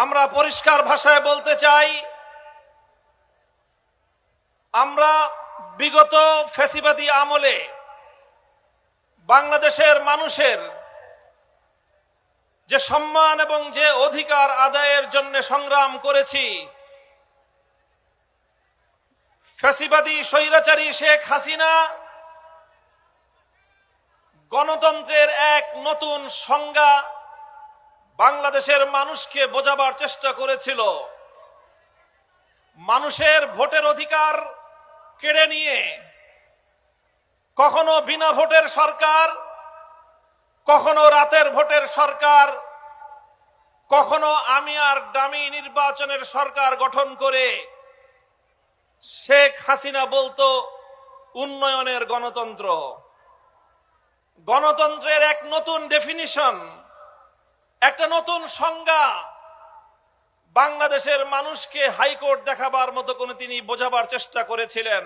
আমরা পরিষ্কার ভাষায় বলতে চাই, আমরা বিগত ফ্যাসিবাদী আমলে বাংলাদেশের মানুষের যে সম্মান এবং যে অধিকার আদায়ের জন্য সংগ্রাম করেছি, ফ্যাসিবাদী স্বৈরাচারী শেখ হাসিনা গণতন্ত্রের এক নতুন সংজ্ঞা বাংলাদেশের মানুষকে বোঝাবার চেষ্টা করেছিল। মানুষের ভোটের অধিকার কেড়ে নিয়ে কখনো বিনা ভোটের সরকার, কখনো রাতের ভোটের সরকার, কখনো আমি আর ডামি নির্বাচনের সরকার গঠন করে শেখ হাসিনা বলতো উন্নয়নের গণতন্ত্র। গণতন্ত্রের এক নতুন ডেফিনিশন, একটা নতুন সংজ্ঞা বাংলাদেশের মানুষকে হাইকোর্ট দেখাবার মতো করে তিনি বোঝাবার চেষ্টা করেছিলেন।